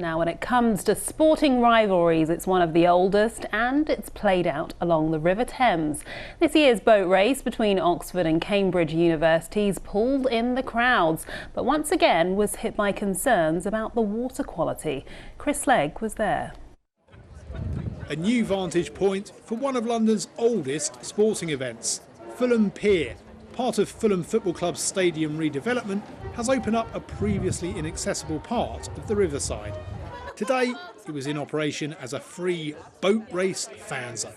Now, when it comes to sporting rivalries, it's one of the oldest and it's played out along the River Thames. This year's boat race between Oxford and Cambridge universities pulled in the crowds, but once again was hit by concerns about the water quality. Chris Legg was there. A new vantage point for one of London's oldest sporting events. Fulham Pier, part of Fulham Football Club's stadium redevelopment, has opened up a previously inaccessible part of the riverside. Today, it was in operation as a free boat race fan zone.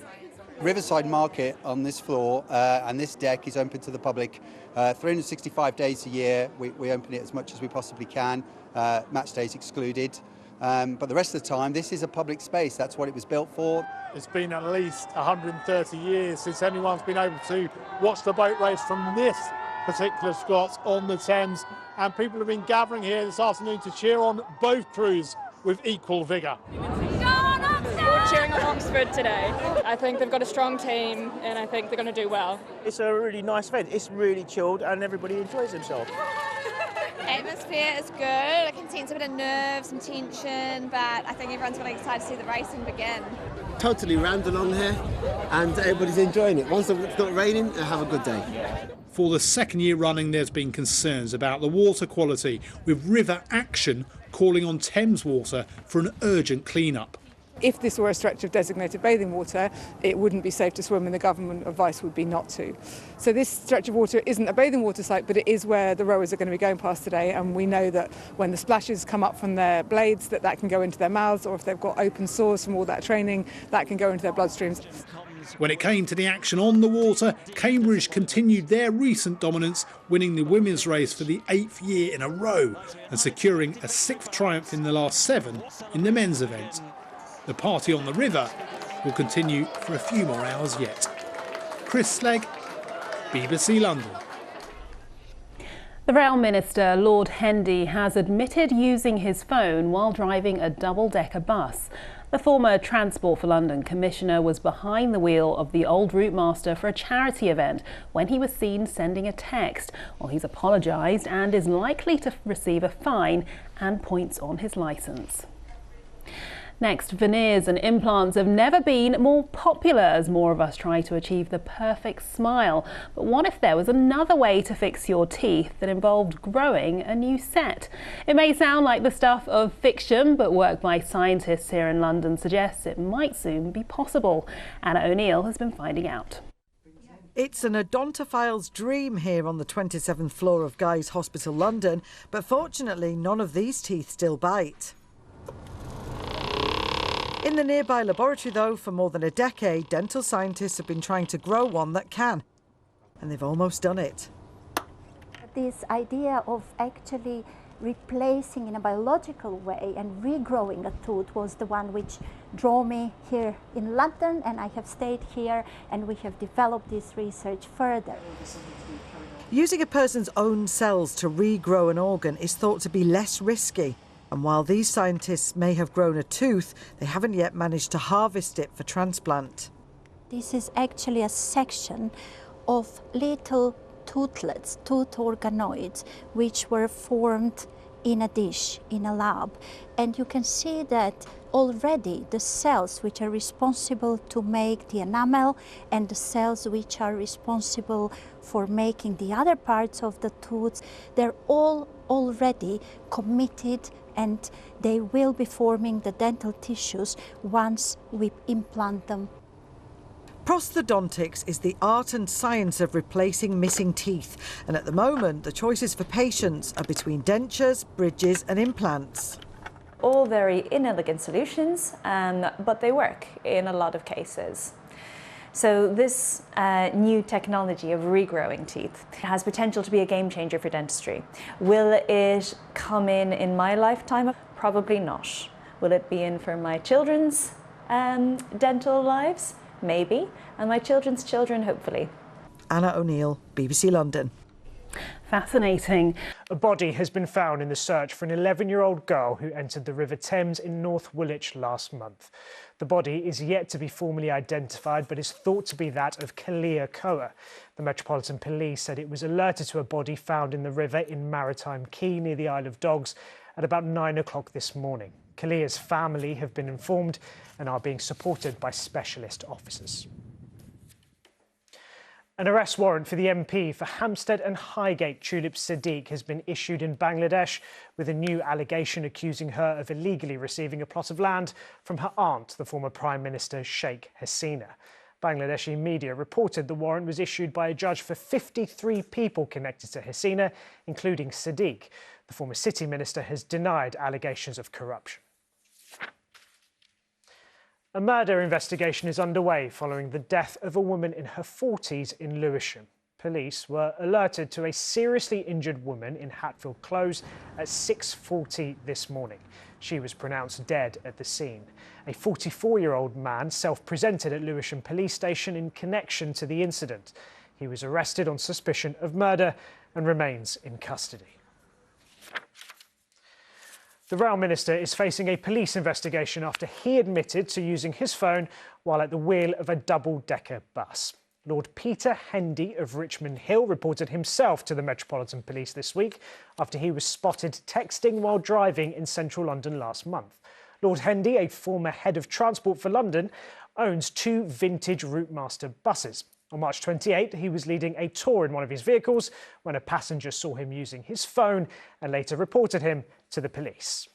Riverside Market on this floor and this deck is open to the public 365 days a year. We open it as much as we possibly can, match days excluded. But the rest of the time, this is a public space. That's what it was built for. It's been at least 130 years since anyone's been able to watch the boat race from this particular spot on the Thames. And people have been gathering here this afternoon to cheer on both crews with equal vigour. We're cheering on Oxford today. I think they've got a strong team and I think they're going to do well. It's a really nice event. It's really chilled and everybody enjoys themselves. Atmosphere is good. I can sense a bit of nerves, some tension, but I think everyone's really excited to see the racing begin. Totally rammed along here and everybody's enjoying it. Once it's not raining, have a good day. For the second year running, there's been concerns about the water quality, with River Action calling on Thames Water for an urgent clean-up. If this were a stretch of designated bathing water, it wouldn't be safe to swim and the government advice would be not to. So this stretch of water isn't a bathing water site, but it is where the rowers are going to be going past today, and we know that when the splashes come up from their blades that can go into their mouths, or if they've got open sores from all that training, that can go into their bloodstreams. When it came to the action on the water, Cambridge continued their recent dominance, winning the women's race for the 8th year in a row and securing a 6th triumph in the last 7 in the men's event. The party on the river will continue for a few more hours yet. Chris Legg, BBC London. The Rail Minister, Lord Hendy, has admitted using his phone while driving a double-decker bus. The former Transport for London Commissioner was behind the wheel of the old route master for a charity event when he was seen sending a text. Well, he's apologised and is likely to receive a fine and points on his licence. Next, veneers and implants have never been more popular as more of us try to achieve the perfect smile. But what if there was another way to fix your teeth that involved growing a new set? It may sound like the stuff of fiction, but work by scientists here in London suggests it might soon be possible. Anna O'Neill has been finding out. It's an odontophile's dream here on the 27th floor of Guy's Hospital, London, but fortunately none of these teeth still bite. In the nearby laboratory, though, for more than a decade, dental scientists have been trying to grow one that can, and they've almost done it. This idea of actually replacing in a biological way and regrowing a tooth was the one which drew me here in London, and I have stayed here and we have developed this research further. Using a person's own cells to regrow an organ is thought to be less risky. And while these scientists may have grown a tooth, they haven't yet managed to harvest it for transplant. This is actually a section of little toothlets, tooth organoids, which were formed in a dish, in a lab. And you can see that already the cells which are responsible to make the enamel and the cells which are responsible for making the other parts of the tooth, they're all already committed, and they will be forming the dental tissues once we implant them. Prosthodontics is the art and science of replacing missing teeth, and at the moment the choices for patients are between dentures, bridges and implants. All very inelegant solutions, but they work in a lot of cases. So this new technology of regrowing teeth has potential to be a game changer for dentistry. Will it come in my lifetime? Probably not. Will it be in for my children's dental lives? Maybe. And my children's children, hopefully. Anna O'Neill, BBC London. Fascinating. A body has been found in the search for an 11-year-old girl who entered the River Thames in North Woolwich last month. The body is yet to be formally identified, but is thought to be that of Kalia Koa. The Metropolitan Police said it was alerted to a body found in the river in Maritime Quay near the Isle of Dogs at about 9 o'clock this morning. Kalia's family have been informed and are being supported by specialist officers. An arrest warrant for the MP for Hampstead and Highgate, Tulip Siddique, has been issued in Bangladesh, with a new allegation accusing her of illegally receiving a plot of land from her aunt, the former Prime Minister Sheikh Hasina. Bangladeshi media reported the warrant was issued by a judge for 53 people connected to Hasina, including Siddique. The former city minister has denied allegations of corruption. A murder investigation is underway following the death of a woman in her 40s in Lewisham. Police were alerted to a seriously injured woman in Hatfield Close at 6:40 this morning. She was pronounced dead at the scene. A 44-year-old man self-presented at Lewisham Police Station in connection to the incident. He was arrested on suspicion of murder and remains in custody. The Rail Minister is facing a police investigation after he admitted to using his phone while at the wheel of a double-decker bus. Lord Peter Hendy of Richmond Hill reported himself to the Metropolitan Police this week after he was spotted texting while driving in central London last month. Lord Hendy, a former head of transport for London, owns 2 vintage Routemaster buses. On March 28, he was leading a tour in one of his vehicles when a passenger saw him using his phone and later reported him to the police.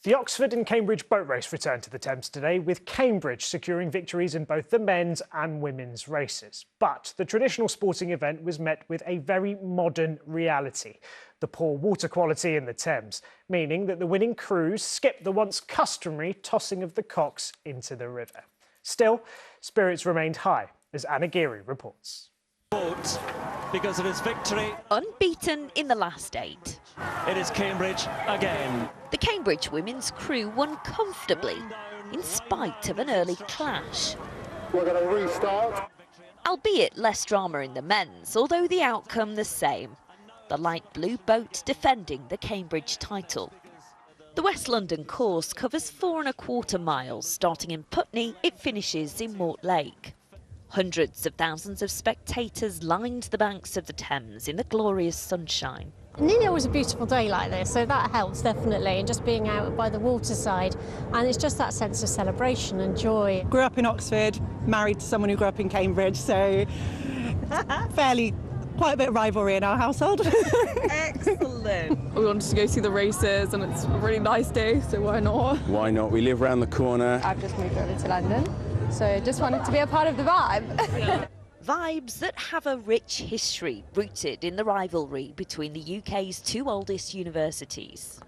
The Oxford and Cambridge boat race returned to the Thames today, with Cambridge securing victories in both the men's and women's races. But the traditional sporting event was met with a very modern reality: the poor water quality in the Thames, meaning that the winning crews skipped the once customary tossing of the cocks into the river. Still, spirits remained high, as Anna Geary reports. Because of his victory. Unbeaten in the last 8. It is Cambridge again. The Cambridge women's crew won comfortably, in spite of an early clash. We're going to restart. Albeit less drama in the men's, although the outcome the same. The light blue boat defending the Cambridge title. The West London course covers 4¼ miles. Starting in Putney, it finishes in Mortlake. Hundreds of thousands of spectators lined the banks of the Thames in the glorious sunshine. Nearly always a beautiful day like this, so that helps definitely, and just being out by the waterside, and it's just that sense of celebration and joy. Grew up in Oxford, married to someone who grew up in Cambridge, so quite a bit of rivalry in our household. Excellent. We wanted to go see the races, and it's a really nice day, so why not? Why not? We live around the corner. I've just moved over to London, so just wanted to be a part of the vibe. Vibes that have a rich history rooted in the rivalry between the UK's 2 oldest universities.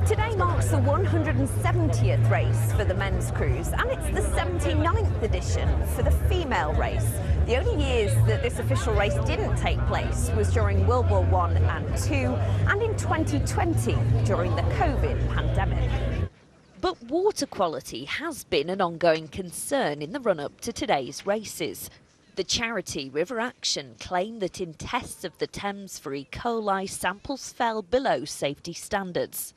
Today marks the 170th race for the men's crews, and it's the 79th edition for the female race. The only years that this official race didn't take place was during World War I and II, and in 2020 during the COVID pandemic. But water quality has been an ongoing concern in the run-up to today's races. The charity River Action claimed that in tests of the Thames for E. coli, samples fell below safety standards.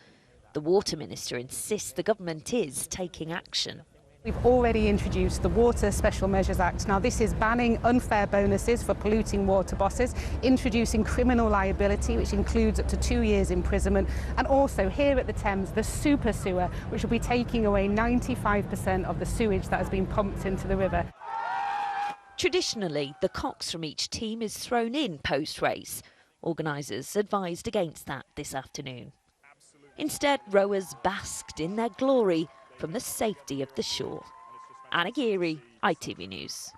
The Water Minister insists the government is taking action. We've already introduced the Water Special Measures Act. Now, this is banning unfair bonuses for polluting water bosses, introducing criminal liability, which includes up to 2 years imprisonment, and also here at the Thames, the super sewer, which will be taking away 95% of the sewage that has been pumped into the river. Traditionally, the cocks from each team is thrown in post-race. Organisers advised against that this afternoon. Instead, rowers basked in their glory from the safety of the shore. Anna Geary, ITV News.